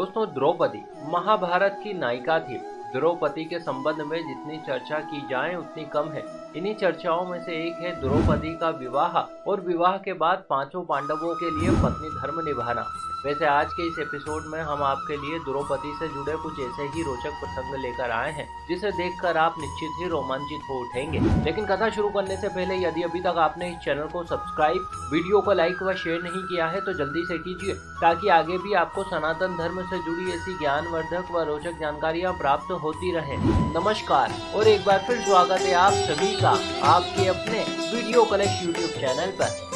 दोस्तों, द्रौपदी महाभारत की नायिका थी। द्रौपदी के संबंध में जितनी चर्चा की जाए उतनी कम है। इन्हीं चर्चाओं में से एक है द्रौपदी का विवाह और विवाह के बाद पांचों पांडवों के लिए पत्नी धर्म निभाना। वैसे आज के इस एपिसोड में हम आपके लिए द्रौपदी से जुड़े कुछ ऐसे ही रोचक प्रसंग लेकर आए हैं जिसे देखकर आप निश्चित ही रोमांचित हो उठेंगे। लेकिन कथा शुरू करने से पहले यदि अभी तक आपने इस चैनल को सब्सक्राइब, वीडियो को लाइक व शेयर नहीं किया है तो जल्दी से कीजिए, ताकि आगे भी आपको सनातन धर्म से जुड़ी ऐसी ज्ञानवर्धक व रोचक जानकारियाँ प्राप्त होती रहे। नमस्कार और एक बार फिर स्वागत है आप सभी का आपके अपने वीडियो कलेक्ट यूट्यूब चैनल पर।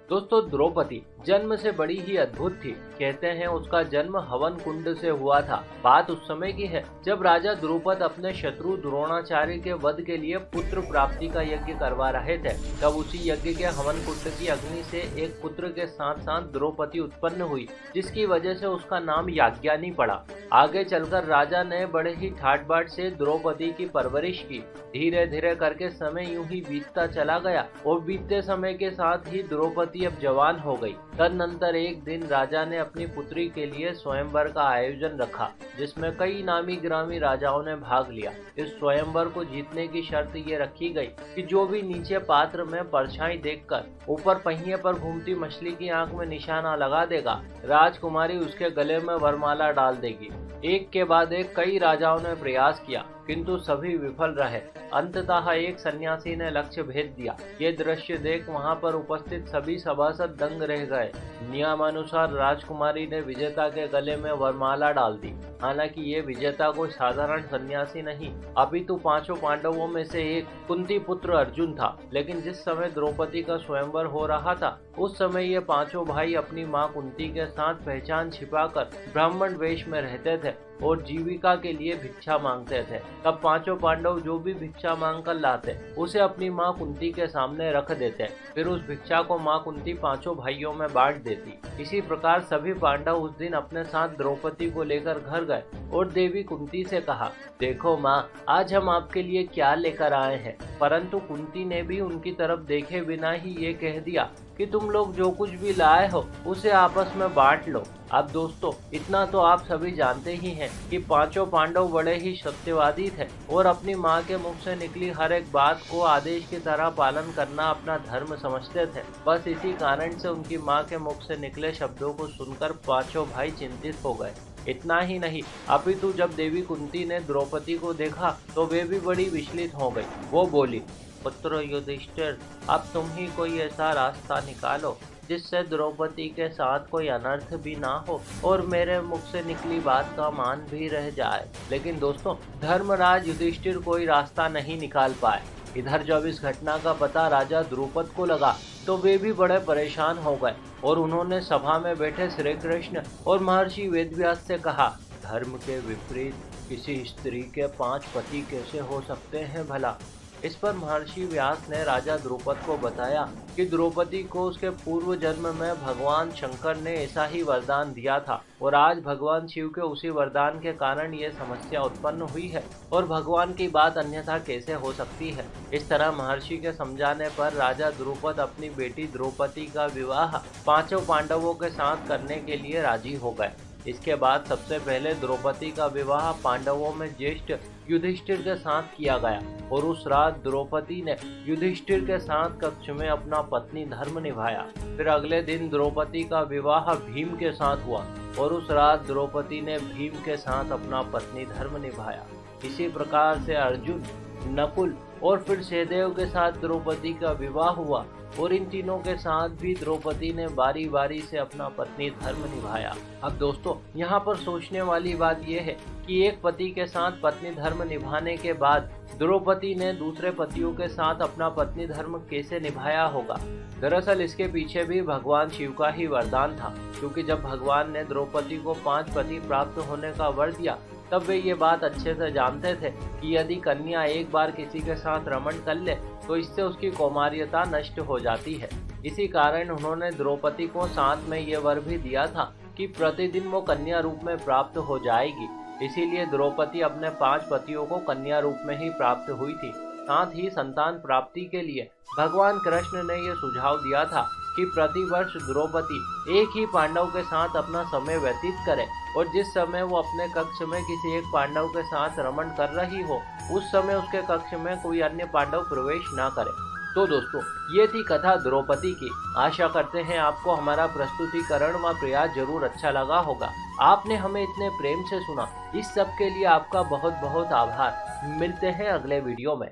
दोस्तों, द्रौपदी जन्म से बड़ी ही अद्भुत थी। कहते हैं उसका जन्म हवन कुंड से हुआ था। बात उस समय की है जब राजा द्रुपद अपने शत्रु द्रोणाचार्य के वध के लिए पुत्र प्राप्ति का यज्ञ करवा रहे थे। तब उसी यज्ञ के हवन कुंड की अग्नि से एक पुत्र के साथ साथ द्रौपदी उत्पन्न हुई, जिसकी वजह से उसका नाम याज्ञानी पड़ा। आगे चलकर राजा ने बड़े ही ठाट बाट से द्रौपदी की परवरिश की। धीरे धीरे करके समय यूं ही बीतता चला गया और बीतते समय के साथ ही द्रौपदी अब जवान हो गई। तदनंतर एक दिन राजा ने अपनी पुत्री के लिए स्वयंवर का आयोजन रखा, जिसमें कई नामी ग्रामी राजाओं ने भाग लिया। इस स्वयंवर को जीतने की शर्त ये रखी गई कि जो भी नीचे पात्र में परछाई देखकर ऊपर पहिए पर घूमती मछली की आंख में निशाना लगा देगा, राजकुमारी उसके गले में वरमाला डाल देगी। एक के बाद एक कई राजाओं ने प्रयास किया, किंतु सभी विफल रहे। अंततः एक सन्यासी ने लक्ष्य भेद दिया। ये दृश्य देख वहां पर उपस्थित सभी सभासद दंग रह गए। नियमानुसार राजकुमारी ने विजेता के गले में वरमाला डाल दी। हालांकि ये विजेता कोई साधारण सन्यासी नहीं, अपितु पांचों पांडवों में से एक कुंती पुत्र अर्जुन था। लेकिन जिस समय द्रौपदी का स्वयंवर हो रहा था, उस समय ये पांचों भाई अपनी मां कुंती के साथ पहचान छिपाकर ब्राह्मण वेश में रहते थे और जीविका के लिए भिक्षा मांगते थे। तब पांचों पांडव जो भी भिक्षा मांग कर लाते उसे अपनी मां कुंती के सामने रख देते। फिर उस भिक्षा को मां कुंती पांचों भाइयों में बांट देती। इसी प्रकार सभी पांडव उस दिन अपने साथ द्रौपदी को लेकर घर गए और देवी कुंती से कहा, देखो मां, आज हम आपके लिए क्या लेकर आए हैं। परंतु कुंती ने भी उनकी तरफ देखे बिना ही ये कह दिया कि तुम लोग जो कुछ भी लाए हो उसे आपस में बांट लो। अब दोस्तों, इतना तो आप सभी जानते ही हैं कि पांचों पांडव बड़े ही सत्यवादी थे और अपनी मां के मुख से निकली हर एक बात को आदेश की तरह पालन करना अपना धर्म समझते थे। बस इसी कारण से उनकी मां के मुख से निकले शब्दों को सुनकर पांचों भाई चिंतित हो गए। इतना ही नहीं, अपितु जब देवी कुंती ने द्रौपदी को देखा तो वे भी बड़ी विचलित हो गई। वो बोली, पुत्र युधिष्ठिर, अब तुम ही कोई ऐसा रास्ता निकालो जिससे द्रौपदी के साथ कोई अनर्थ भी ना हो और मेरे मुख से निकली बात का मान भी रह जाए। लेकिन दोस्तों, धर्मराज युधिष्ठिर कोई रास्ता नहीं निकाल पाए। इधर जब इस घटना का पता राजा द्रुपद को लगा तो वे भी बड़े परेशान हो गए और उन्होंने सभा में बैठे श्री कृष्ण और महर्षि वेदव्यास से कहा, धर्म के विपरीत किसी स्त्री के 5 पति कैसे हो सकते हैं भला। इस पर महर्षि व्यास ने राजा द्रुपद को बताया कि द्रौपदी को उसके पूर्व जन्म में भगवान शंकर ने ऐसा ही वरदान दिया था और आज भगवान शिव के उसी वरदान के कारण ये समस्या उत्पन्न हुई है और भगवान की बात अन्यथा कैसे हो सकती है। इस तरह महर्षि के समझाने पर राजा द्रुपद अपनी बेटी द्रौपदी का विवाह पांचों पांडवों के साथ करने के लिए राजी हो गए। इसके बाद सबसे पहले द्रौपदी का विवाह पांडवों में ज्येष्ठ युधिष्ठिर के साथ किया गया और उस रात द्रौपदी ने युधिष्ठिर के साथ कक्ष में अपना पत्नी धर्म निभाया। फिर अगले दिन द्रौपदी का विवाह भीम के साथ हुआ और उस रात द्रौपदी ने भीम के साथ अपना पत्नी धर्म निभाया। इसी प्रकार से अर्जुन, नकुल और फिर सहदेव के साथ द्रौपदी का विवाह हुआ और इन तीनों के साथ भी द्रौपदी ने बारी बारी से अपना पत्नी धर्म निभाया। अब दोस्तों, यहाँ पर सोचने वाली बात यह है कि एक पति के साथ पत्नी धर्म निभाने के बाद द्रौपदी ने दूसरे पतियों के साथ अपना पत्नी धर्म कैसे निभाया होगा। दरअसल इसके पीछे भी भगवान शिव का ही वरदान था, क्योंकि जब भगवान ने द्रौपदी को 5 पति प्राप्त होने का वर दिया तब वे ये बात अच्छे से जानते थे कि यदि कन्या एक बार किसी के साथ रमण कर ले तो इससे उसकी कौमार्यता नष्ट हो जाती है। इसी कारण उन्होंने द्रौपदी को साथ में ये वर भी दिया था कि प्रतिदिन वो कन्या रूप में प्राप्त हो जाएगी। इसीलिए द्रौपदी अपने 5 पतियों को कन्या रूप में ही प्राप्त हुई थी। साथ ही संतान प्राप्ति के लिए भगवान कृष्ण ने यह सुझाव दिया था कि प्रतिवर्ष द्रौपदी एक ही पांडव के साथ अपना समय व्यतीत करे और जिस समय वो अपने कक्ष में किसी एक पांडव के साथ रमण कर रही हो उस समय उसके कक्ष में कोई अन्य पांडव प्रवेश ना करे। तो दोस्तों, ये थी कथा द्रौपदी की। आशा करते हैं आपको हमारा प्रस्तुतिकरण व प्रयास जरूर अच्छा लगा होगा। आपने हमें इतने प्रेम से सुना, इस सब के लिए आपका बहुत बहुत आभार। मिलते हैं अगले वीडियो में।